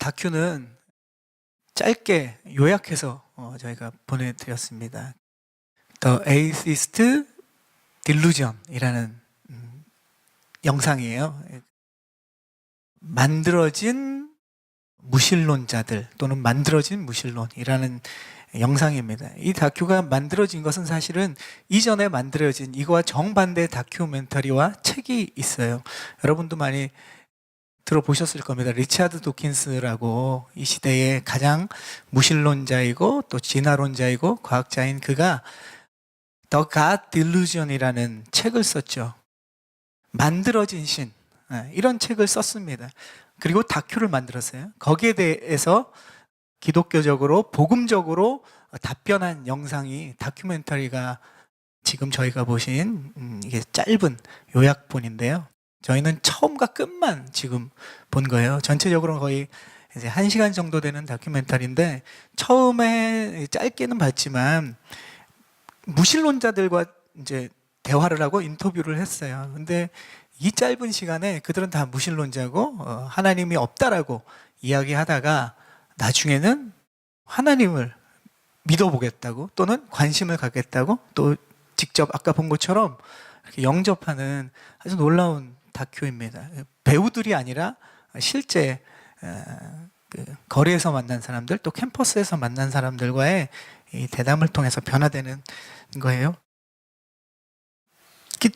다큐는 짧게 요약해서 저희가 보내드렸습니다. The Atheist Delusion이라는 영상이에요. 만들어진 무신론자들 또는 만들어진 무신론이라는 영상입니다. 이 다큐가 만들어진 것은 사실은 이전에 만들어진 이거와 정반대의 다큐멘터리와 책이 있어요. 여러분도 많이 들어보셨을 겁니다. 리차드 도킨스라고 이 시대의 가장 무신론자이고 또 진화론자이고 과학자인 그가 The God Delusion이라는 책을 썼죠. 만들어진 신, 이런 책을 썼습니다. 그리고 다큐를 만들었어요. 거기에 대해서 기독교적으로 복음적으로 답변한 영상이 다큐멘터리가 지금 저희가 보신 이게 짧은 요약본인데요. 저희는 처음과 끝만 지금 본 거예요. 전체적으로는 거의 이제 1시간 정도 되는 다큐멘터리인데 처음에 짧게는 봤지만 무신론자들과 이제 대화를 하고 인터뷰를 했어요. 근데 이 짧은 시간에 그들은 다 무신론자고 하나님이 없다라고 이야기하다가 나중에는 하나님을 믿어보겠다고 또는 관심을 갖겠다고 또 직접 아까 본 것처럼 이렇게 영접하는 아주 놀라운 다큐입니다. 배우들이 아니라 실제 거리에서 만난 사람들 또 캠퍼스에서 만난 사람들과의 이 대담을 통해서 변화되는 거예요.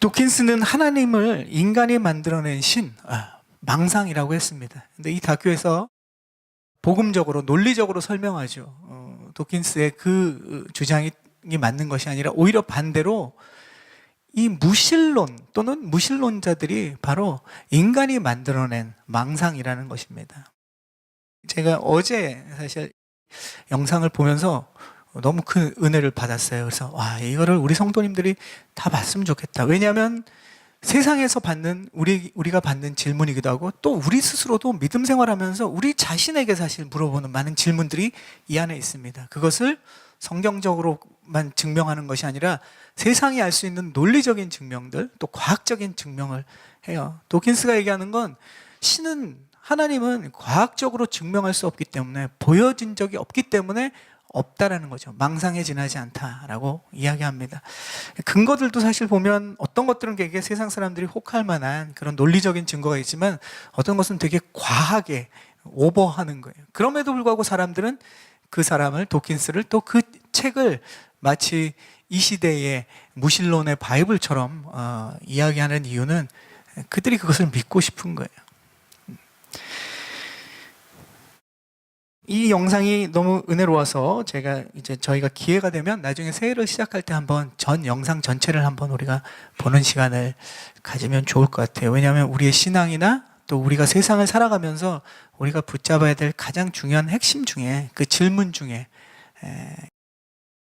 도킨스는 하나님을 인간이 만들어낸 신, 망상이라고 했습니다. 근데 이 다큐에서 복음적으로 논리적으로 설명하죠. 도킨스의 그 주장이 맞는 것이 아니라 오히려 반대로 이 무신론 또는 무신론자들이 바로 인간이 만들어낸 망상이라는 것입니다. 제가 어제 사실 영상을 보면서 너무 큰 은혜를 받았어요. 그래서 이거를 우리 성도님들이 다 봤으면 좋겠다. 왜냐하면 세상에서 받는 우리가 받는 질문이기도 하고 또 우리 스스로도 믿음 생활하면서 우리 자신에게 사실 물어보는 많은 질문들이 이 안에 있습니다. 그것을 성경적으로만 증명하는 것이 아니라 세상이 알 수 있는 논리적인 증명들 또 과학적인 증명을 해요. 도킨스가 얘기하는 건 하나님은 과학적으로 증명할 수 없기 때문에 보여진 적이 없기 때문에 없다라는 거죠. 망상에 지나지 않다라고 이야기합니다. 근거들도 사실 보면 어떤 것들은 되게 세상 사람들이 혹할 만한 그런 논리적인 증거가 있지만 어떤 것은 되게 과하게 오버하는 거예요. 그럼에도 불구하고 사람들은 그 사람을 도킨스를 또 그 책을 마치 이 시대의 무신론의 바이블처럼 이야기하는 이유는 그들이 그것을 믿고 싶은 거예요. 이 영상이 너무 은혜로워서 제가 이제 저희가 기회가 되면 나중에 새해를 시작할 때 한번 전 영상 전체를 한번 우리가 보는 시간을 가지면 좋을 것 같아요. 왜냐하면 우리의 신앙이나 또 우리가 세상을 살아가면서 우리가 붙잡아야 될 가장 중요한 핵심 중에 그 질문 중에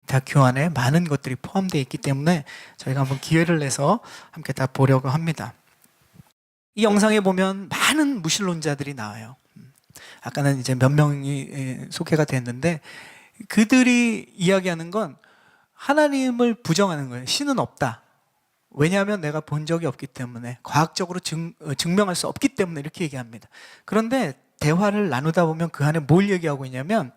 다큐 안에 많은 것들이 포함되어 있기 때문에 저희가 한번 기회를 내서 함께 다 보려고 합니다. 이 영상에 보면 많은 무신론자들이 나와요. 아까는 이제 몇 명이 소개가 됐는데 그들이 이야기하는 건 하나님을 부정하는 거예요. 신은 없다. 왜냐하면 내가 본 적이 없기 때문에 과학적으로 증명할 수 없기 때문에 이렇게 얘기합니다. 그런데 대화를 나누다 보면 그 안에 뭘 얘기하고 있냐면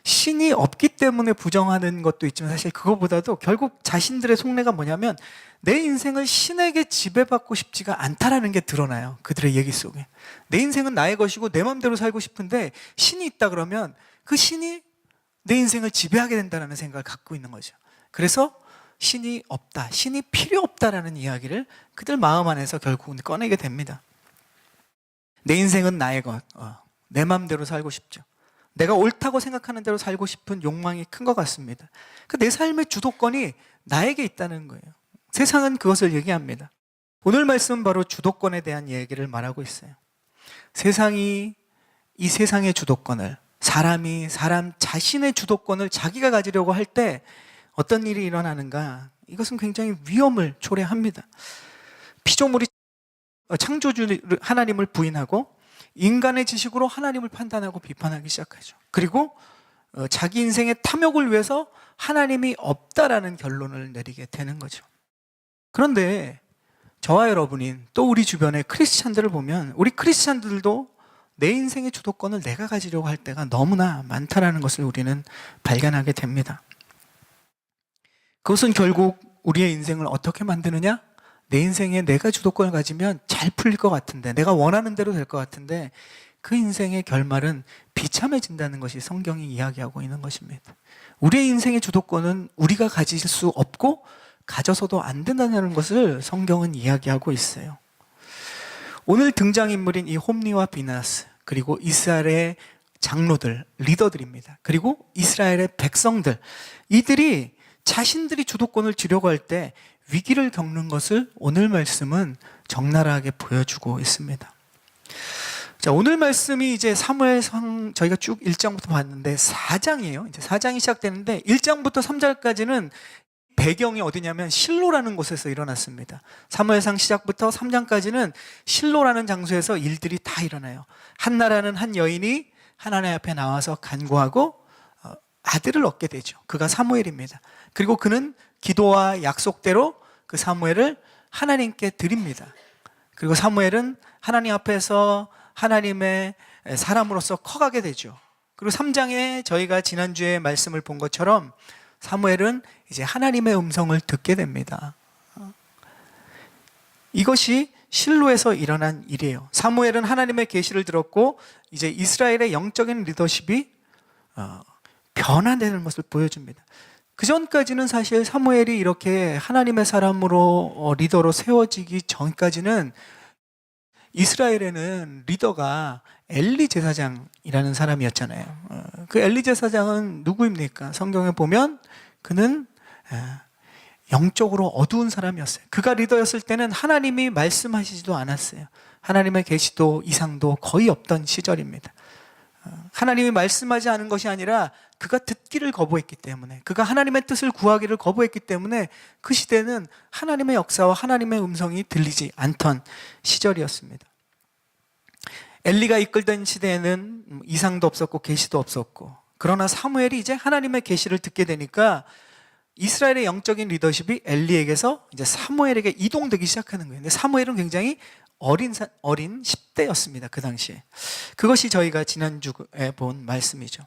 신이 없기 때문에 부정하는 것도 있지만 사실 그거보다도 결국 자신들의 속내가 뭐냐면 내 인생을 신에게 지배받고 싶지가 않다라는 게 드러나요. 그들의 얘기 속에. 내 인생은 나의 것이고 내 마음대로 살고 싶은데 신이 있다 그러면 그 신이 내 인생을 지배하게 된다는 생각을 갖고 있는 거죠. 그래서 신이 없다, 신이 필요 없다라는 이야기를 그들 마음 안에서 결국은 꺼내게 됩니다. 내 인생은 나의 것, 내 마음대로 살고 싶죠. 내가 옳다고 생각하는 대로 살고 싶은 욕망이 큰 것 같습니다. 내 삶의 주도권이 나에게 있다는 거예요. 세상은 그것을 얘기합니다. 오늘 말씀은 바로 주도권에 대한 얘기를 말하고 있어요. 이 세상의 주도권을 사람 자신의 주도권을 자기가 가지려고 할 때 어떤 일이 일어나는가? 이것은 굉장히 위험을 초래합니다. 피조물이 창조주 하나님을 부인하고 인간의 지식으로 하나님을 판단하고 비판하기 시작하죠. 그리고 자기 인생의 탐욕을 위해서 하나님이 없다라는 결론을 내리게 되는 거죠. 그런데 저와 여러분인 또 우리 주변의 크리스찬들을 보면 우리 크리스찬들도 내 인생의 주도권을 내가 가지려고 할 때가 너무나 많다라는 것을 우리는 발견하게 됩니다. 그것은 결국 우리의 인생을 어떻게 만드느냐? 내 인생에 내가 주도권을 가지면 잘 풀릴 것 같은데, 내가 원하는 대로 될 것 같은데, 그 인생의 결말은 비참해진다는 것이 성경이 이야기하고 있는 것입니다. 우리의 인생의 주도권은 우리가 가질 수 없고 가져서도 안 된다는 것을 성경은 이야기하고 있어요. 오늘 등장인물인 이 홈리와 비나스, 그리고 이스라엘의 장로들, 리더들입니다. 그리고 이스라엘의 백성들, 이들이 자신들이 주도권을 쥐려고 할 때 위기를 겪는 것을 오늘 말씀은 적나라하게 보여주고 있습니다. 자, 오늘 말씀이 이제 사무엘상, 저희가 쭉 1장부터 봤는데 4장이에요. 이제 4장이 시작되는데 1장부터 3장까지는 배경이 어디냐면 실로라는 곳에서 일어났습니다. 사무엘상 시작부터 3장까지는 실로라는 장소에서 일들이 다 일어나요. 한나라는 한 여인이 하나님 앞에 나와서 간구하고 아들을 얻게 되죠. 그가 사무엘입니다. 그리고 그는 기도와 약속대로 그 사무엘을 하나님께 드립니다. 그리고 사무엘은 하나님 앞에서 하나님의 사람으로서 커가게 되죠. 그리고 3장에 저희가 지난주에 말씀을 본 것처럼 사무엘은 이제 하나님의 음성을 듣게 됩니다. 이것이 실로에서 일어난 일이에요. 사무엘은 하나님의 계시를 들었고 이제 이스라엘의 영적인 리더십이 변화되는 것을 보여줍니다. 그 전까지는 사실 사무엘이 이렇게 하나님의 사람으로 리더로 세워지기 전까지는 이스라엘에는 리더가 엘리 제사장이라는 사람이었잖아요. 그 엘리 제사장은 누구입니까? 성경에 보면 그는 영적으로 어두운 사람이었어요. 그가 리더였을 때는 하나님이 말씀하시지도 않았어요. 하나님의 계시도 이상도 거의 없던 시절입니다. 하나님이 말씀하지 않은 것이 아니라 그가 듣기를 거부했기 때문에, 그가 하나님의 뜻을 구하기를 거부했기 때문에 그 시대는 하나님의 역사와 하나님의 음성이 들리지 않던 시절이었습니다. 엘리가 이끌던 시대에는 이상도 없었고 계시도 없었고, 그러나 사무엘이 이제 하나님의 계시를 듣게 되니까 이스라엘의 영적인 리더십이 엘리에게서 이제 사무엘에게 이동되기 시작하는 거예요. 근데 사무엘은 굉장히 어린 10대였습니다. 그 당시에. 그것이 저희가 지난주에 본 말씀이죠.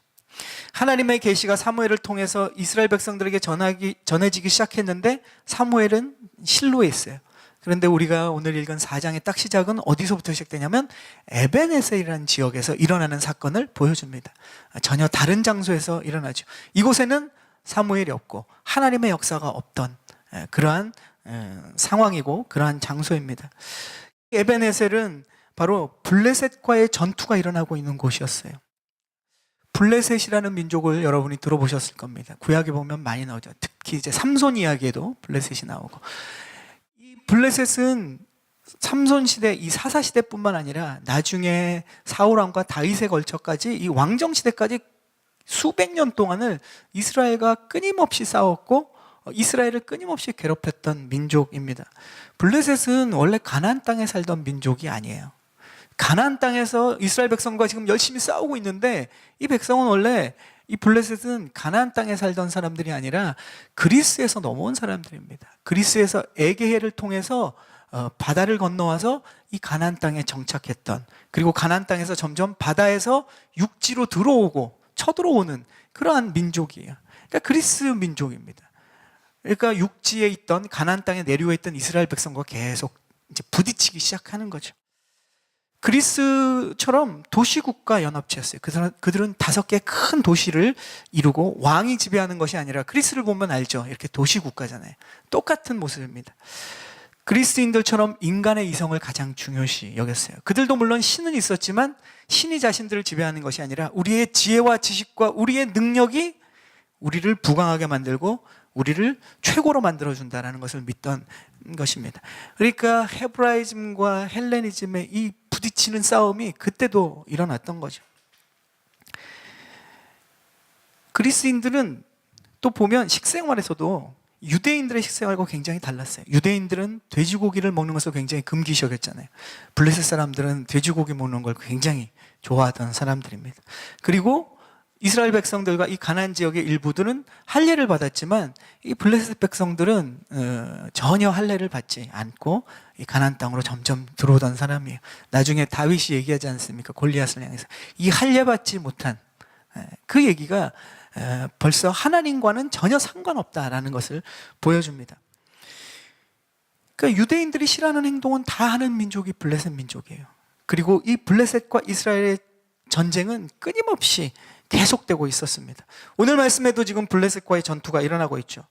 하나님의 계시가 사무엘을 통해서 이스라엘 백성들에게 전해지기 시작했는데 사무엘은 실로에 있어요. 그런데 우리가 오늘 읽은 4장의 딱 시작은 어디서부터 시작되냐면 에벤에셀이라는 지역에서 일어나는 사건을 보여줍니다. 전혀 다른 장소에서 일어나죠. 이곳에는 사무엘이 없고 하나님의 역사가 없던 그러한 상황이고 그러한 장소입니다. 에벤에셀은 바로 블레셋과의 전투가 일어나고 있는 곳이었어요. 블레셋이라는 민족을 여러분이 들어보셨을 겁니다. 구약에 보면 많이 나오죠. 특히 이제 삼손 이야기에도 블레셋이 나오고, 이 블레셋은 삼손 시대, 이 사사 시대뿐만 아니라 나중에 사울왕과 다윗에 걸쳐까지 이 왕정 시대까지 수백 년 동안을 이스라엘과 끊임없이 싸웠고 이스라엘을 끊임없이 괴롭혔던 민족입니다. 블레셋은 원래 가나안 땅에 살던 민족이 아니에요. 가나안 땅에서 이스라엘 백성과 지금 열심히 싸우고 있는데 이 백성은 원래, 이 블레셋은 가나안 땅에 살던 사람들이 아니라 그리스에서 넘어온 사람들입니다. 그리스에서 에게해를 통해서 바다를 건너와서 이 가나안 땅에 정착했던, 그리고 가나안 땅에서 점점 바다에서 육지로 들어오고 쳐들어오는 그러한 민족이에요. 그러니까 그리스 민족입니다. 그러니까 육지에 있던 가나안 땅에 내려와 있던 이스라엘 백성과 계속 이제 부딪히기 시작하는 거죠. 그리스처럼 도시국가 연합체였어요. 그들은 5개의 큰 도시를 이루고 왕이 지배하는 것이 아니라, 그리스를 보면 알죠. 이렇게 도시국가잖아요. 똑같은 모습입니다. 그리스인들처럼 인간의 이성을 가장 중요시 여겼어요. 그들도 물론 신은 있었지만 신이 자신들을 지배하는 것이 아니라 우리의 지혜와 지식과 우리의 능력이 우리를 부강하게 만들고 우리를 최고로 만들어준다는 것을 믿던 것입니다. 그러니까 헤브라이즘과 헬레니즘의 이 부딪히는 싸움이 그때도 일어났던 거죠. 그리스인들은 또 보면 식생활에서도 유대인들의 식생활과 굉장히 달랐어요. 유대인들은 돼지고기를 먹는 것을 굉장히 금기시 여겼잖아요. 블레셋 사람들은 돼지고기 먹는 걸 굉장히 좋아하던 사람들입니다. 그리고 이스라엘 백성들과 이 가나안 지역의 일부들은 할례를 받았지만 이 블레셋 백성들은 전혀 할례를 받지 않고 이 가나안 땅으로 점점 들어오던 사람이에요. 나중에 다윗이 얘기하지 않습니까? 골리앗을 향해서 이 할례 받지 못한 그 얘기가 벌써 하나님과는 전혀 상관없다라는 것을 보여줍니다. 그러니까 유대인들이 싫어하는 행동은 다 하는 민족이 블레셋 민족이에요. 그리고 이 블레셋과 이스라엘의 전쟁은 끊임없이 계속되고 있었습니다. 오늘 말씀에도 지금 블레셋과의 전투가 일어나고 있죠.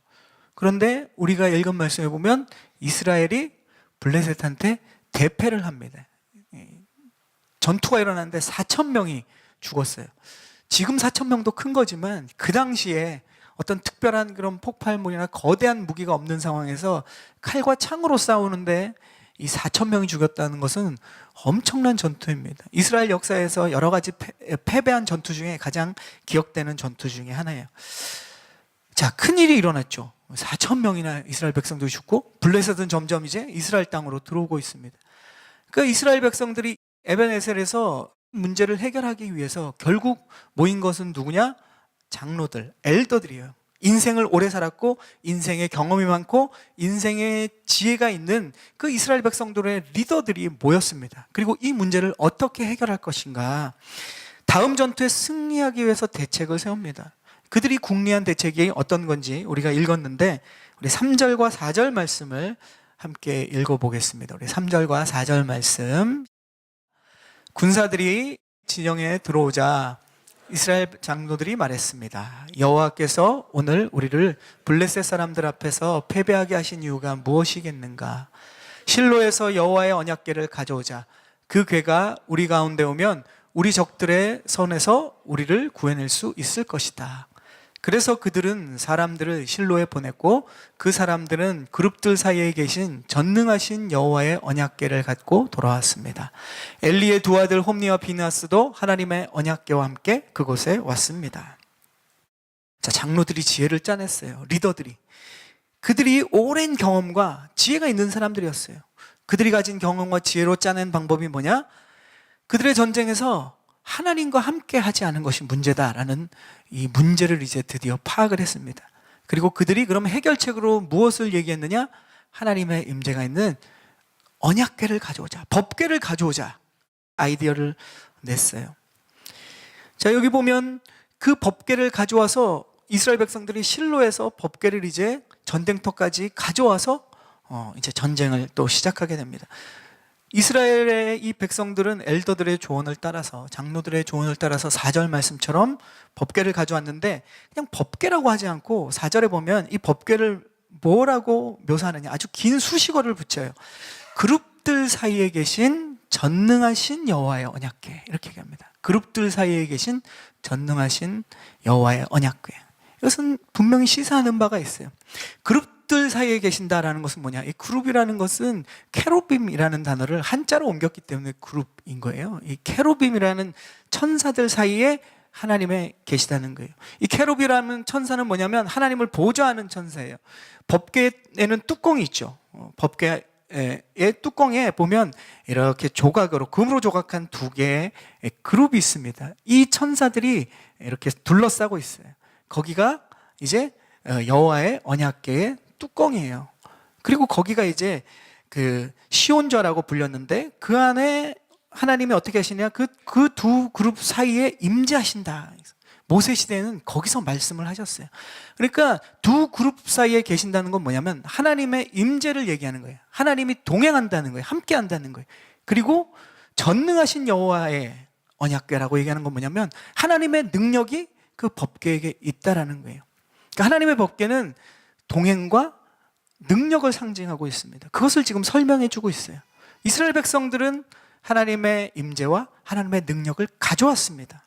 그런데 우리가 읽은 말씀에 보면 이스라엘이 블레셋한테 대패를 합니다. 전투가 일어났는데 4,000명이 죽었어요. 지금 4,000명도 큰 거지만 그 당시에 어떤 특별한 그런 폭발물이나 거대한 무기가 없는 상황에서 칼과 창으로 싸우는데 이 4,000명이 죽였다는 것은 엄청난 전투입니다. 이스라엘 역사에서 여러 가지 패배한 전투 중에 가장 기억되는 전투 중에 하나예요. 자, 큰일이 일어났죠. 4,000명이나 이스라엘 백성들이 죽고 블레셋은 점점 이제 이스라엘 땅으로 들어오고 있습니다. 그 이스라엘 백성들이 에벤에셀에서 문제를 해결하기 위해서 결국 모인 것은 누구냐? 장로들, 엘더들이에요. 인생을 오래 살았고 인생의 경험이 많고 인생의 지혜가 있는 그 이스라엘 백성들의 리더들이 모였습니다. 그리고 이 문제를 어떻게 해결할 것인가, 다음 전투에 승리하기 위해서 대책을 세웁니다. 그들이 궁리한 대책이 어떤 건지 우리가 읽었는데 우리 3절과 4절 말씀을 함께 읽어보겠습니다. 우리 3절과 4절 말씀. 군사들이 진영에 들어오자 이스라엘 장로들이 말했습니다. 여호와께서 오늘 우리를 블레셋 사람들 앞에서 패배하게 하신 이유가 무엇이겠는가? 실로에서 여호와의 언약궤를 가져오자. 그 궤가 우리 가운데 오면 우리 적들의 손에서 우리를 구해낼 수 있을 것이다. 그래서 그들은 사람들을 실로에 보냈고 그 사람들은 그룹들 사이에 계신 전능하신 여호와의 언약궤를 갖고 돌아왔습니다. 엘리의 두 아들 홈니와 비느하스도 하나님의 언약궤와 함께 그곳에 왔습니다. 자, 장로들이 지혜를 짜냈어요. 리더들이. 그들이 오랜 경험과 지혜가 있는 사람들이었어요. 그들이 가진 경험과 지혜로 짜낸 방법이 뭐냐? 그들의 전쟁에서 하나님과 함께 하지 않은 것이 문제다라는 이 문제를 이제 드디어 파악을 했습니다. 그리고 그들이 그럼 해결책으로 무엇을 얘기했느냐? 하나님의 임재가 있는 언약궤를 가져오자, 법궤를 가져오자 아이디어를 냈어요. 자, 여기 보면 그 법궤를 가져와서 이스라엘 백성들이 실로에서 법궤를 이제 전쟁터까지 가져와서 이제 전쟁을 또 시작하게 됩니다. 이스라엘의 이 백성들은 엘더들의 조언을 따라서, 장로들의 조언을 따라서 4절 말씀처럼 법궤를 가져왔는데 그냥 법궤라고 하지 않고 4절에 보면 이 법궤를 뭐라고 묘사하느냐, 아주 긴 수식어를 붙여요. 그룹들 사이에 계신 전능하신 여호와의 언약궤, 이렇게 얘기합니다. 그룹들 사이에 계신 전능하신 여호와의 언약궤. 이것은 분명히 시사하는 바가 있어요. 그룹들 사이에 계신다라는 것은 뭐냐? 이 그룹이라는 것은 케루빔이라는 단어를 한자로 옮겼기 때문에 그룹인 거예요. 이 케루빔이라는 천사들 사이에 하나님의 계시다는 거예요. 이 케루빔이라는 천사는 뭐냐면 하나님을 보좌하는 천사예요. 법궤에는 뚜껑이 있죠. 법궤의 뚜껑에 보면 이렇게 조각으로, 금으로 조각한 두 개의 그룹이 있습니다. 이 천사들이 이렇게 둘러싸고 있어요. 거기가 이제 여호와의 언약궤의 뚜껑이에요. 그리고 거기가 이제 그 시온좌라고 불렸는데 그 안에 하나님이 어떻게 하시냐? 그 두 그룹 사이에 임재하신다. 모세 시대에는 거기서 말씀을 하셨어요. 그러니까 두 그룹 사이에 계신다는 건 뭐냐면 하나님의 임재를 얘기하는 거예요. 하나님이 동행한다는 거예요. 함께 한다는 거예요. 그리고 전능하신 여호와의 언약궤라고 얘기하는 건 뭐냐면 하나님의 능력이 그 법궤에게 있다라는 거예요. 그러니까 하나님의 법궤는 동행과 능력을 상징하고 있습니다. 그것을 지금 설명해 주고 있어요. 이스라엘 백성들은 하나님의 임재와 하나님의 능력을 가져왔습니다.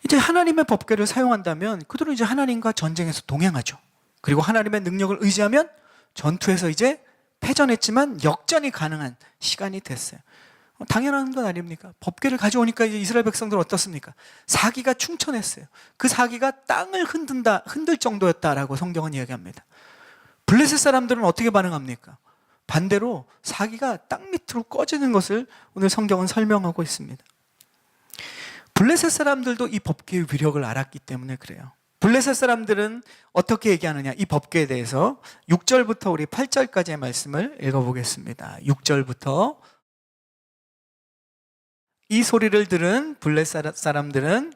이제 하나님의 법궤를 사용한다면 그들은 이제 하나님과 전쟁에서 동행하죠. 그리고 하나님의 능력을 의지하면 전투에서 이제 패전했지만 역전이 가능한 시간이 됐어요. 당연한 건 아닙니까? 법궤를 가져오니까 이제 이스라엘 백성들은 어떻습니까? 사기가 충천했어요. 그 사기가 땅을 흔들 정도였다라고 성경은 이야기합니다. 블레셋 사람들은 어떻게 반응합니까? 반대로 사기가 땅 밑으로 꺼지는 것을 오늘 성경은 설명하고 있습니다. 블레셋 사람들도 이 법궤의 위력을 알았기 때문에 그래요. 블레셋 사람들은 어떻게 얘기하느냐, 이 법궤에 대해서 6절부터 우리 8절까지의 말씀을 읽어보겠습니다. 6절부터 이 소리를 들은 블레셋 사람들은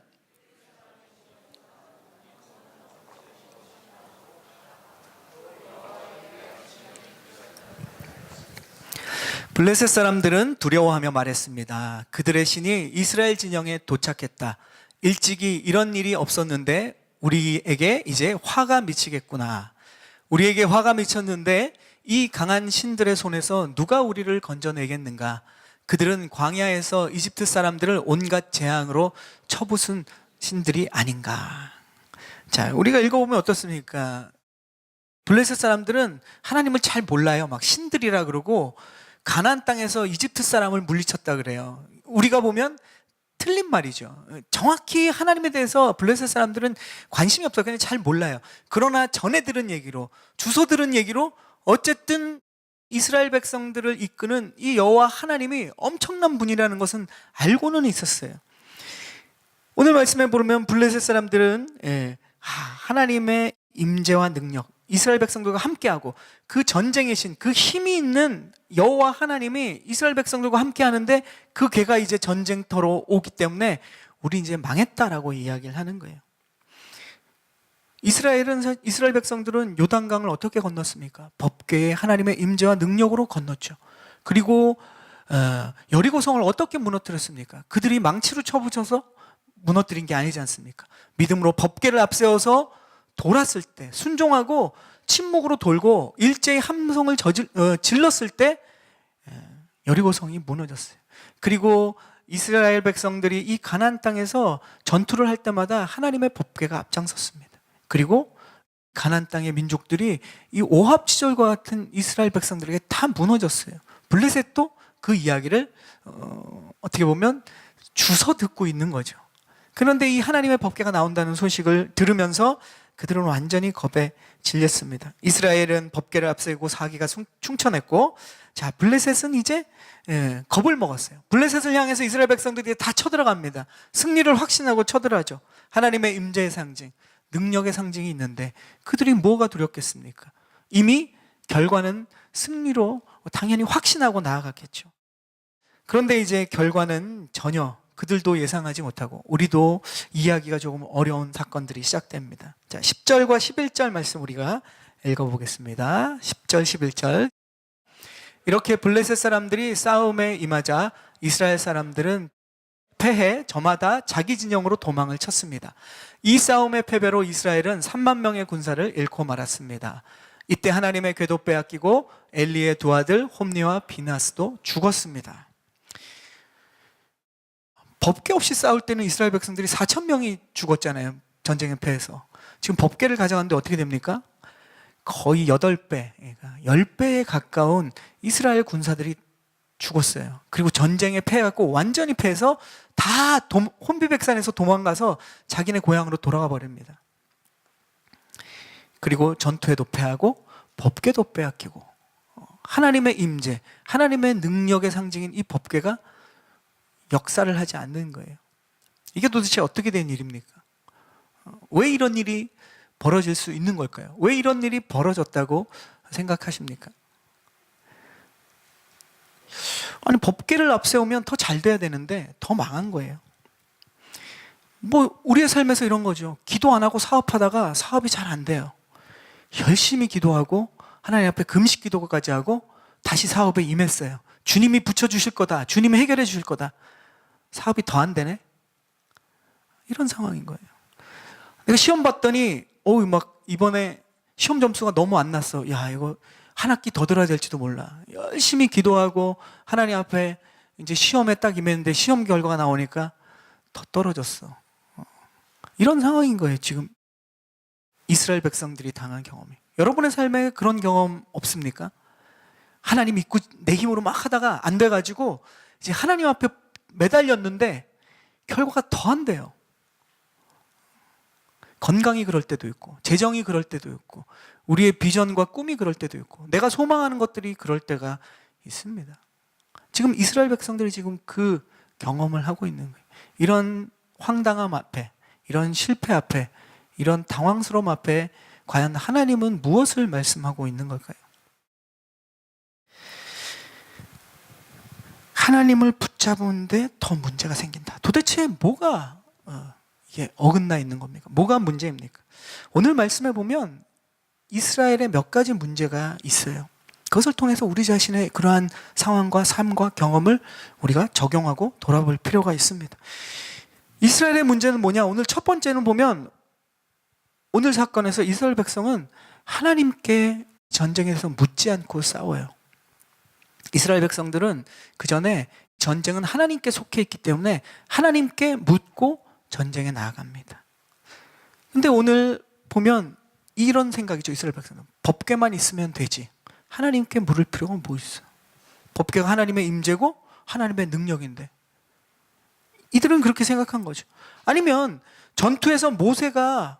블레셋 사람들은 두려워하며 말했습니다. 그들의 신이 이스라엘 진영에 도착했다. 일찍이 이런 일이 없었는데 우리에게 이제 화가 미치겠구나. 우리에게 화가 미쳤는데 이 강한 신들의 손에서 누가 우리를 건져내겠는가. 그들은 광야에서 이집트 사람들을 온갖 재앙으로 쳐부순 신들이 아닌가. 자, 우리가 읽어보면 어떻습니까? 블레셋 사람들은 하나님을 잘 몰라요. 막 신들이라 그러고 가나안 땅에서 이집트 사람을 물리쳤다 그래요. 우리가 보면 틀린 말이죠. 정확히 하나님에 대해서 블레셋 사람들은 관심이 없어요. 그냥 잘 몰라요. 그러나 전에 들은 얘기로, 주소 들은 얘기로 어쨌든 이스라엘 백성들을 이끄는 이 여호와 하나님이 엄청난 분이라는 것은 알고는 있었어요. 오늘 말씀에 보면 블레셋 사람들은 하나님의 임재와 능력, 이스라엘 백성들과 함께하고 그 전쟁의 신, 그 힘이 있는 여호와 하나님이 이스라엘 백성들과 함께하는데 그 괴가 이제 전쟁터로 오기 때문에 우리 이제 망했다라고 이야기를 하는 거예요. 이스라엘 백성들은 요단강을 어떻게 건넜습니까? 법궤의 하나님의 임재와 능력으로 건넜죠. 그리고 여리고성을 어떻게 무너뜨렸습니까? 그들이 망치로 쳐부쳐서 무너뜨린 게 아니지 않습니까? 믿음으로 법궤를 앞세워서 돌았을 때, 순종하고 침묵으로 돌고 일제히 함성을 질렀을 때 여리고성이 무너졌어요. 그리고 이스라엘 백성들이 이 가나안 땅에서 전투를 할 때마다 하나님의 법궤가 앞장섰습니다. 그리고 가나안 땅의 민족들이 이 오합지졸과 같은 이스라엘 백성들에게 다 무너졌어요. 블레셋도 그 이야기를 어떻게 보면 주워 듣고 있는 거죠. 그런데 이 하나님의 법궤가 나온다는 소식을 들으면서 그들은 완전히 겁에 질렸습니다. 이스라엘은 법궤를 앞세우고 사기가 충천했고, 자, 블레셋은 이제 겁을 먹었어요. 블레셋을 향해서 이스라엘 백성들이 다 쳐들어갑니다. 승리를 확신하고 쳐들어가죠. 하나님의 임재의 상징, 능력의 상징이 있는데 그들이 뭐가 두렵겠습니까? 이미 결과는 승리로 당연히 확신하고 나아갔겠죠. 그런데 이제 결과는 전혀 그들도 예상하지 못하고 우리도 이해하기가 조금 어려운 사건들이 시작됩니다. 자, 10절과 11절 말씀 우리가 읽어보겠습니다. 10절, 11절. 이렇게 블레셋 사람들이 싸움에 임하자 이스라엘 사람들은 패해 저마다 자기 진영으로 도망을 쳤습니다. 이 싸움의 패배로 이스라엘은 3만 명의 군사를 잃고 말았습니다. 이때 하나님의 궤도 빼앗기고 엘리의 두 아들 홈니와 비나스도 죽었습니다. 법궤 없이 싸울 때는 이스라엘 백성들이 4천 명이 죽었잖아요. 전쟁에 패해서. 지금 법궤를 가져갔는데 어떻게 됩니까? 거의 8배, 그러니까 10배에 가까운 이스라엘 군사들이 죽었어요. 그리고 전쟁에 패해갖고 완전히 패해서 다 혼비백산에서 도망가서 자기네 고향으로 돌아가 버립니다. 그리고 전투에도 패하고 법궤도 빼앗기고 하나님의 임재, 하나님의 능력의 상징인 이 법궤가 역사를 하지 않는 거예요. 이게 도대체 어떻게 된 일입니까? 왜 이런 일이 벌어질 수 있는 걸까요? 왜 이런 일이 벌어졌다고 생각하십니까? 아니, 법궤를 앞세우면 더 잘 돼야 되는데 더 망한 거예요. 뭐 우리의 삶에서 이런 거죠. 기도 안 하고 사업하다가 사업이 잘 안 돼요. 열심히 기도하고 하나님 앞에 금식 기도까지 하고 다시 사업에 임했어요. 주님이 붙여주실 거다. 주님이 해결해 주실 거다. 사업이 더 안 되네? 이런 상황인 거예요. 내가 시험 봤더니 막 이번에 시험 점수가 너무 안 났어. 야, 이거 한 학기 더 들어야 될지도 몰라. 열심히 기도하고 하나님 앞에 이제 시험에 딱 임했는데 시험 결과가 나오니까 더 떨어졌어. 이런 상황인 거예요. 지금 이스라엘 백성들이 당한 경험이. 여러분의 삶에 그런 경험 없습니까? 하나님 믿고 내 힘으로 막 하다가 안 돼가지고 이제 하나님 앞에 매달렸는데 결과가 더 안 돼요. 건강이 그럴 때도 있고, 재정이 그럴 때도 있고, 우리의 비전과 꿈이 그럴 때도 있고, 내가 소망하는 것들이 그럴 때가 있습니다. 지금 이스라엘 백성들이 지금 그 경험을 하고 있는 거예요. 이런 황당함 앞에, 이런 실패 앞에, 이런 당황스러움 앞에 과연 하나님은 무엇을 말씀하고 있는 걸까요? 하나님을 붙잡은데 더 문제가 생긴다. 도대체 뭐가 이게 어긋나 있는 겁니까? 뭐가 문제입니까? 오늘 말씀에 보면 이스라엘의 몇 가지 문제가 있어요. 그것을 통해서 우리 자신의 그러한 상황과 삶과 경험을 우리가 적용하고 돌아볼 필요가 있습니다. 이스라엘의 문제는 뭐냐? 오늘 첫 번째는 보면 오늘 사건에서 이스라엘 백성은 하나님께 전쟁에서 묻지 않고 싸워요. 이스라엘 백성들은 그 전에 전쟁은 하나님께 속해 있기 때문에 하나님께 묻고 전쟁에 나아갑니다. 근데 오늘 보면 이런 생각이죠. 이스라엘 백성은 법궤만 있으면 되지, 하나님께 물을 필요가 뭐 있어? 법궤가 하나님의 임재고 하나님의 능력인데, 이들은 그렇게 생각한 거죠. 아니면 전투에서 모세와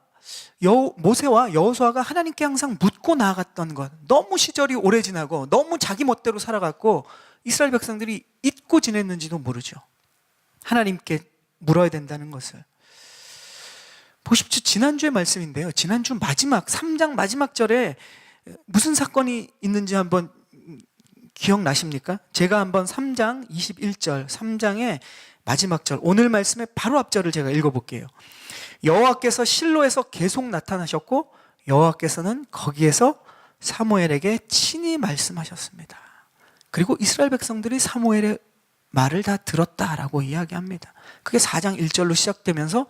여호수아가 하나님께 항상 묻고 나아갔던 것, 너무 시절이 오래 지나고 너무 자기 멋대로 살아갔고 이스라엘 백성들이 잊고 지냈는지도 모르죠. 하나님께 물어야 된다는 것을. 보십시오. 지난주의 말씀인데요, 지난주 마지막 3장 마지막 절에 무슨 사건이 있는지 한번 기억나십니까? 제가 한번 3장 21절, 3장의 마지막 절, 오늘 말씀의 바로 앞절을 제가 읽어볼게요. 여호와께서 실로에서 계속 나타나셨고 여호와께서는 거기에서 사무엘에게 친히 말씀하셨습니다. 그리고 이스라엘 백성들이 사무엘의 말을 다 들었다라고 이야기합니다. 그게 4장 1절로 시작되면서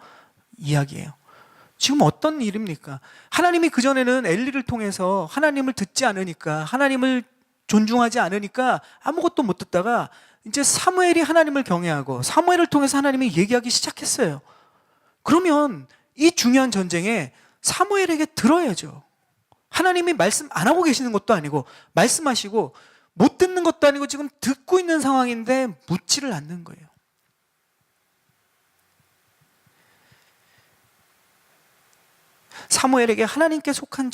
이야기해요. 지금 어떤 일입니까? 하나님이 그전에는 엘리를 통해서 하나님을 듣지 않으니까, 하나님을 존중하지 않으니까 아무것도 못 듣다가 이제 사무엘이 하나님을 경외하고 사무엘을 통해서 하나님이 얘기하기 시작했어요. 그러면 이 중요한 전쟁에 사무엘에게 들어야죠. 하나님이 말씀 안 하고 계시는 것도 아니고 말씀하시고 못 듣는 것도 아니고 지금 듣고 있는 상황인데 묻지를 않는 거예요. 사무엘에게 하나님께 속한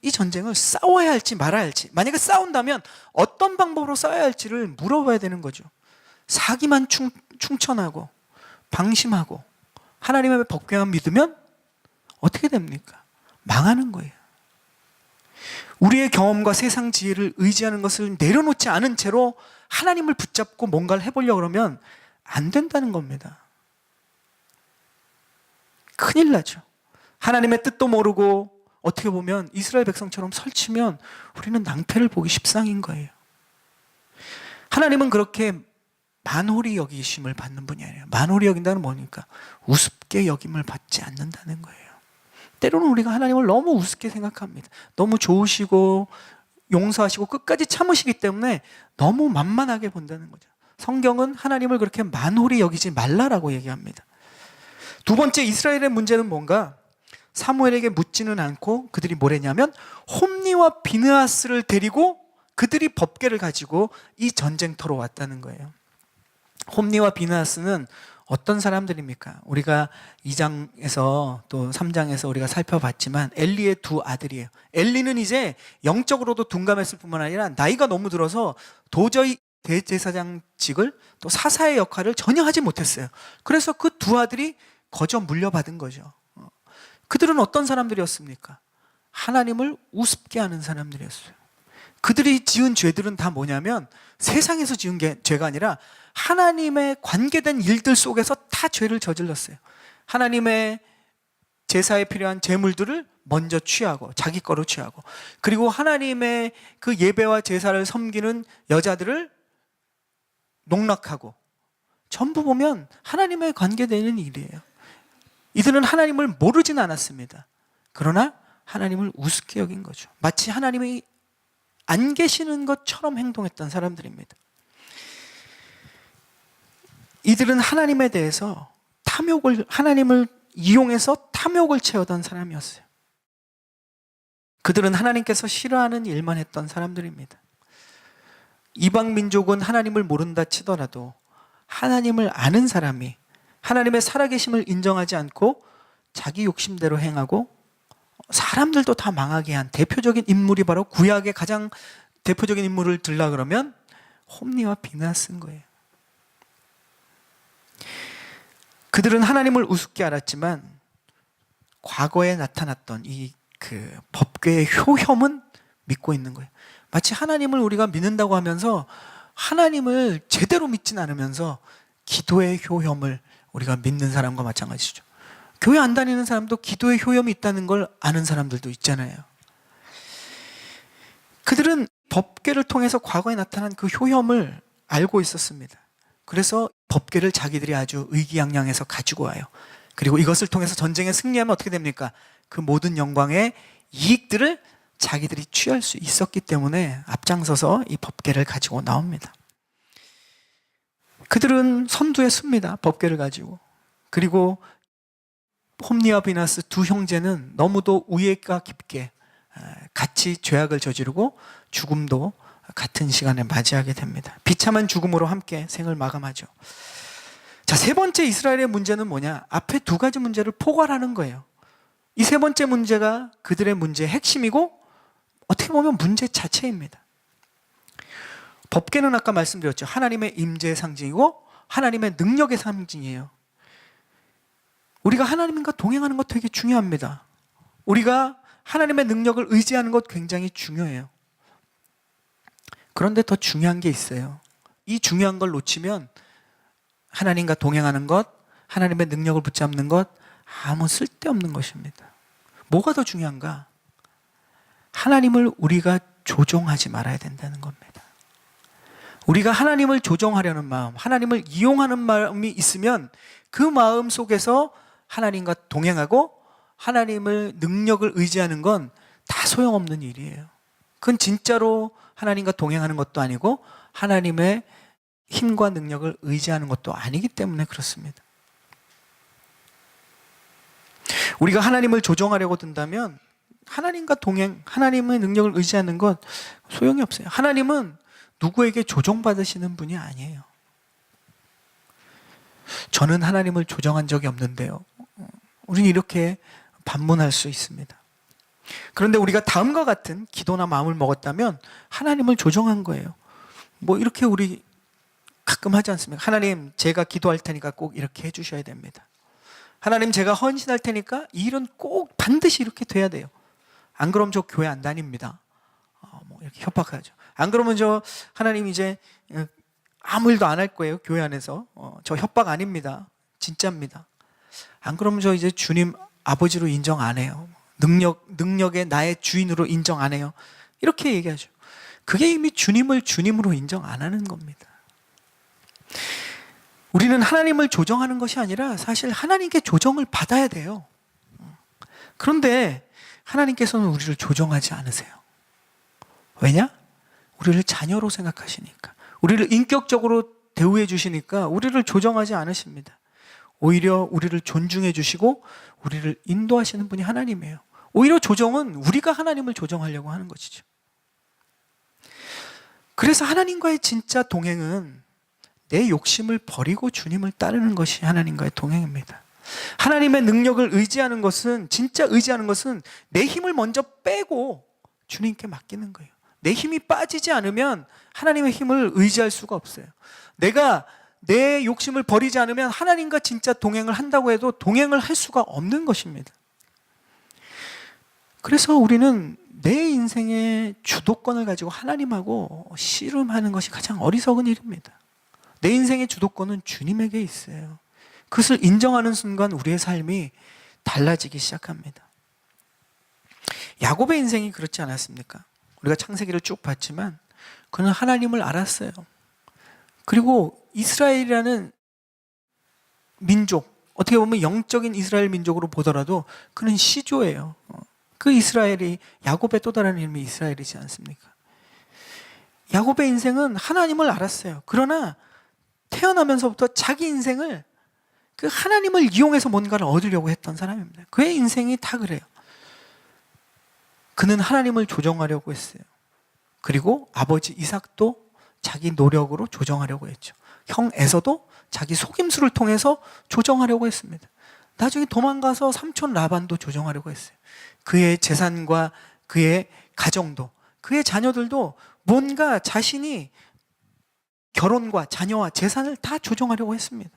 이 전쟁을 싸워야 할지 말아야 할지, 만약에 싸운다면 어떤 방법으로 싸워야 할지를 물어봐야 되는 거죠. 사기만 충천하고 방심하고 하나님의 법궤만 믿으면 어떻게 됩니까? 망하는 거예요. 우리의 경험과 세상 지혜를 의지하는 것을 내려놓지 않은 채로 하나님을 붙잡고 뭔가를 해보려고 그러면 안 된다는 겁니다. 큰일 나죠. 하나님의 뜻도 모르고 어떻게 보면 이스라엘 백성처럼 설치면 우리는 낭패를 보기 십상인 거예요. 하나님은 그렇게 만홀히 여기심을 받는 분이 아니에요. 만홀히 여긴다는 뭐니까? 우습게 여김을 받지 않는다는 거예요. 때로는 우리가 하나님을 너무 우습게 생각합니다. 너무 좋으시고 용서하시고 끝까지 참으시기 때문에 너무 만만하게 본다는 거죠. 성경은 하나님을 그렇게 만홀히 여기지 말라라고 얘기합니다. 두 번째, 이스라엘의 문제는 뭔가? 사무엘에게 묻지는 않고 그들이 뭘 했냐면 홈니와 비느하스를 데리고 그들이 법궤를 가지고 이 전쟁터로 왔다는 거예요. 홈니와 비느하스는 어떤 사람들입니까? 우리가 2장에서 또 3장에서 우리가 살펴봤지만 엘리의 두 아들이에요. 엘리는 이제 영적으로도 둔감했을 뿐만 아니라 나이가 너무 들어서 도저히 대제사장직을 또 사사의 역할을 전혀 하지 못했어요. 그래서 그 두 아들이 거저 물려받은 거죠. 그들은 어떤 사람들이었습니까? 하나님을 우습게 하는 사람들이었어요. 그들이 지은 죄들은 다 뭐냐면 세상에서 지은 게 죄가 아니라 하나님의 관계된 일들 속에서 다 죄를 저질렀어요. 하나님의 제사에 필요한 제물들을 먼저 취하고 자기 거로 취하고, 그리고 하나님의 그 예배와 제사를 섬기는 여자들을 농락하고, 전부 보면 하나님의 관계되는 일이에요. 이들은 하나님을 모르진 않았습니다. 그러나 하나님을 우습게 여긴 거죠. 마치 하나님이 안 계시는 것처럼 행동했던 사람들입니다. 이들은 하나님에 대해서 하나님을 이용해서 탐욕을 채우던 사람이었어요. 그들은 하나님께서 싫어하는 일만 했던 사람들입니다. 이방 민족은 하나님을 모른다 치더라도 하나님을 아는 사람이 하나님의 살아계심을 인정하지 않고 자기 욕심대로 행하고 사람들도 다 망하게 한 대표적인 인물이 바로 구약의 가장 대표적인 인물을 들라 그러면 홈니와 비느하스인 거예요. 그들은 하나님을 우습게 알았지만 과거에 나타났던 이 법궤의 효험은 믿고 있는 거예요. 마치 하나님을 우리가 믿는다고 하면서 하나님을 제대로 믿진 않으면서 기도의 효험을 우리가 믿는 사람과 마찬가지죠. 교회 안 다니는 사람도 기도의 효험이 있다는 걸 아는 사람들도 있잖아요. 그들은 법궤를 통해서 과거에 나타난 그 효험을 알고 있었습니다. 그래서 법궤를 자기들이 아주 의기양양해서 가지고 와요. 그리고 이것을 통해서 전쟁에 승리하면 어떻게 됩니까? 그 모든 영광의 이익들을 자기들이 취할 수 있었기 때문에 앞장서서 이 법궤를 가지고 나옵니다. 그들은 선두에 섭니다. 법궤를 가지고. 그리고 홈니와 비나스 두 형제는 너무도 우애가 깊게 같이 죄악을 저지르고 죽음도 같은 시간에 맞이하게 됩니다. 비참한 죽음으로 함께 생을 마감하죠. 자, 세 번째 이스라엘의 문제는 뭐냐? 앞에 두 가지 문제를 포괄하는 거예요. 이 세 번째 문제가 그들의 문제의 핵심이고 어떻게 보면 문제 자체입니다. 법궤는 아까 말씀드렸죠. 하나님의 임재의 상징이고 하나님의 능력의 상징이에요. 우리가 하나님과 동행하는 것 되게 중요합니다. 우리가 하나님의 능력을 의지하는 것 굉장히 중요해요. 그런데 더 중요한 게 있어요. 이 중요한 걸 놓치면 하나님과 동행하는 것, 하나님의 능력을 붙잡는 것 아무 쓸데없는 것입니다. 뭐가 더 중요한가? 하나님을 우리가 조종하지 말아야 된다는 겁니다. 우리가 하나님을 조종하려는 마음, 하나님을 이용하는 마음이 있으면 그 마음 속에서 하나님과 동행하고 하나님의 능력을 의지하는 건 다 소용없는 일이에요. 그건 진짜로 하나님과 동행하는 것도 아니고 하나님의 힘과 능력을 의지하는 것도 아니기 때문에 그렇습니다. 우리가 하나님을 조종하려고 든다면 하나님과 동행, 하나님의 능력을 의지하는 것 소용이 없어요. 하나님은 누구에게 조종받으시는 분이 아니에요. 저는 하나님을 조종한 적이 없는데요. 우리는 이렇게 반문할 수 있습니다. 그런데 우리가 다음과 같은 기도나 마음을 먹었다면 하나님을 조종한 거예요. 뭐 이렇게 우리 가끔 하지 않습니까? 하나님, 제가 기도할 테니까 꼭 이렇게 해주셔야 됩니다. 하나님, 제가 헌신할 테니까 이 일은 꼭 반드시 이렇게 돼야 돼요. 안 그러면 저 교회 안 다닙니다. 뭐 이렇게 협박하죠. 안 그러면 저 하나님 이제 아무 일도 안 할 거예요. 교회 안에서. 저 협박 아닙니다. 진짜입니다. 안 그러면 저 이제 주님 아버지로 인정 안 해요. 능력의 나의 주인으로 인정 안 해요. 이렇게 얘기하죠. 그게 이미 주님을 주님으로 인정 안 하는 겁니다. 우리는 하나님을 조정하는 것이 아니라 사실 하나님께 조정을 받아야 돼요. 그런데 하나님께서는 우리를 조정하지 않으세요. 왜냐? 우리를 자녀로 생각하시니까. 우리를 인격적으로 대우해 주시니까 우리를 조정하지 않으십니다. 오히려 우리를 존중해 주시고 우리를 인도하시는 분이 하나님이에요. 오히려 조정은 우리가 하나님을 조정하려고 하는 것이죠. 그래서 하나님과의 진짜 동행은 내 욕심을 버리고 주님을 따르는 것이 하나님과의 동행입니다. 하나님의 능력을 의지하는 것은, 진짜 의지하는 것은 내 힘을 먼저 빼고 주님께 맡기는 거예요. 내 힘이 빠지지 않으면 하나님의 힘을 의지할 수가 없어요. 내가 내 욕심을 버리지 않으면 하나님과 진짜 동행을 한다고 해도 동행을 할 수가 없는 것입니다. 그래서 우리는 내 인생의 주도권을 가지고 하나님하고 씨름하는 것이 가장 어리석은 일입니다. 내 인생의 주도권은 주님에게 있어요. 그것을 인정하는 순간 우리의 삶이 달라지기 시작합니다. 야곱의 인생이 그렇지 않았습니까? 우리가 창세기를 쭉 봤지만 그는 하나님을 알았어요. 그리고 이스라엘이라는 민족, 어떻게 보면 영적인 이스라엘 민족으로 보더라도 그는 시조예요. 그 이스라엘이, 야곱의 또 다른 이름이 이스라엘이지 않습니까? 야곱의 인생은 하나님을 알았어요. 그러나 태어나면서부터 자기 인생을 그 하나님을 이용해서 뭔가를 얻으려고 했던 사람입니다. 그의 인생이 다 그래요. 그는 하나님을 조정하려고 했어요. 그리고 아버지 이삭도 자기 노력으로 조정하려고 했죠. 형 에서도 자기 속임수를 통해서 조정하려고 했습니다. 나중에 도망가서 삼촌 라반도 조정하려고 했어요. 그의 재산과 그의 가정도, 그의 자녀들도 뭔가 자신이 결혼과 자녀와 재산을 다 조정하려고 했습니다.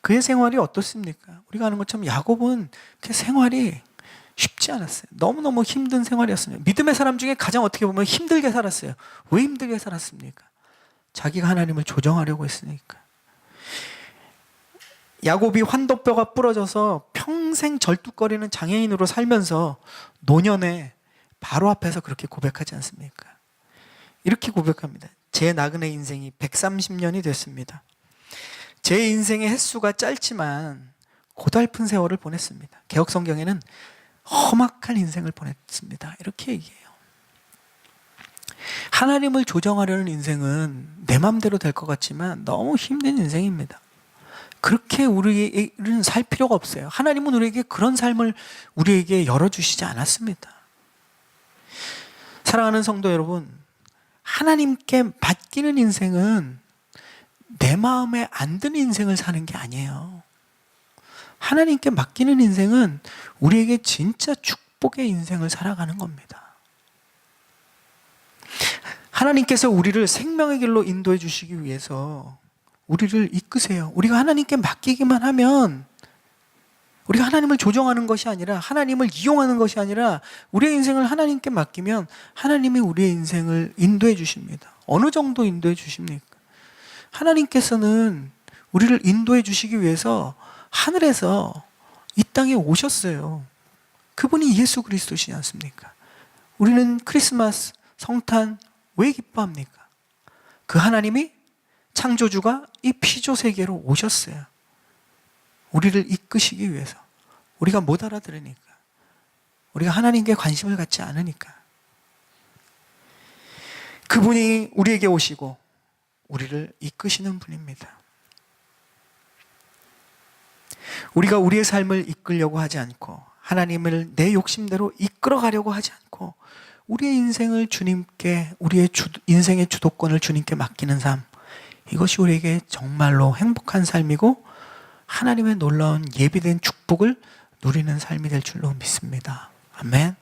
그의 생활이 어떻습니까? 우리가 아는 것처럼 야곱은 그 생활이 쉽지 않았어요. 너무너무 힘든 생활이었습니다. 믿음의 사람 중에 가장 어떻게 보면 힘들게 살았어요. 왜 힘들게 살았습니까? 자기가 하나님을 조정하려고 했으니까. 야곱이 환도뼈가 부러져서 평생 절뚝거리는 장애인으로 살면서 노년에 바로 앞에서 그렇게 고백하지 않습니까? 이렇게 고백합니다. 제 나그네 인생이 130년이 됐습니다. 제 인생의 횟수가 짧지만 고달픈 세월을 보냈습니다. 개역 성경에는 험악한 인생을 보냈습니다. 이렇게 얘기해요. 하나님을 조정하려는 인생은 내 맘대로 될 것 같지만 너무 힘든 인생입니다. 그렇게 우리는 살 필요가 없어요. 하나님은 우리에게 그런 삶을 우리에게 열어주시지 않았습니다. 사랑하는 성도 여러분, 하나님께 맡기는 인생은 내 마음에 안 드는 인생을 사는 게 아니에요. 하나님께 맡기는 인생은 우리에게 진짜 축복의 인생을 살아가는 겁니다. 하나님께서 우리를 생명의 길로 인도해 주시기 위해서 우리를 이끄세요. 우리가 하나님께 맡기기만 하면, 우리가 하나님을 조정하는 것이 아니라, 하나님을 이용하는 것이 아니라, 우리의 인생을 하나님께 맡기면 하나님이 우리의 인생을 인도해 주십니다. 어느 정도 인도해 주십니까? 하나님께서는 우리를 인도해 주시기 위해서 하늘에서 이 땅에 오셨어요. 그분이 예수 그리스도시지 않습니까? 우리는 크리스마스, 성탄 왜 기뻐합니까? 그 하나님이, 창조주가 이 피조 세계로 오셨어요. 우리를 이끄시기 위해서. 우리가 못 알아들으니까. 우리가 하나님께 관심을 갖지 않으니까. 그분이 우리에게 오시고 우리를 이끄시는 분입니다. 우리가 우리의 삶을 이끌려고 하지 않고, 하나님을 내 욕심대로 이끌어가려고 하지 않고, 우리의 인생을 주님께, 우리의 인생의 주도권을 주님께 맡기는 삶, 이것이 우리에게 정말로 행복한 삶이고 하나님의 놀라운 예비된 축복을 누리는 삶이 될 줄로 믿습니다. 아멘.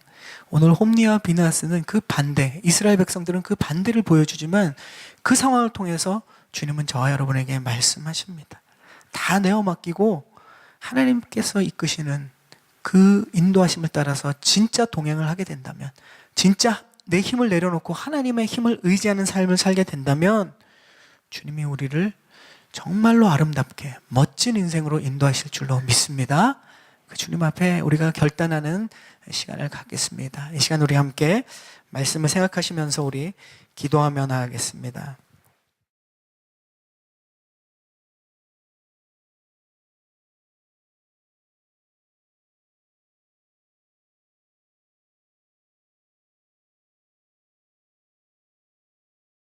오늘 홈리와 비나스는 그 반대, 이스라엘 백성들은 그 반대를 보여주지만 그 상황을 통해서 주님은 저와 여러분에게 말씀하십니다. 다 내어 맡기고 하나님께서 이끄시는 그 인도하심을 따라서 진짜 동행을 하게 된다면, 진짜 내 힘을 내려놓고 하나님의 힘을 의지하는 삶을 살게 된다면 주님이 우리를 정말로 아름답게 멋진 인생으로 인도하실 줄로 믿습니다. 그 주님 앞에 우리가 결단하는 시간을 갖겠습니다. 이 시간 우리 함께 말씀을 생각하시면서 우리 기도하며 나가겠습니다.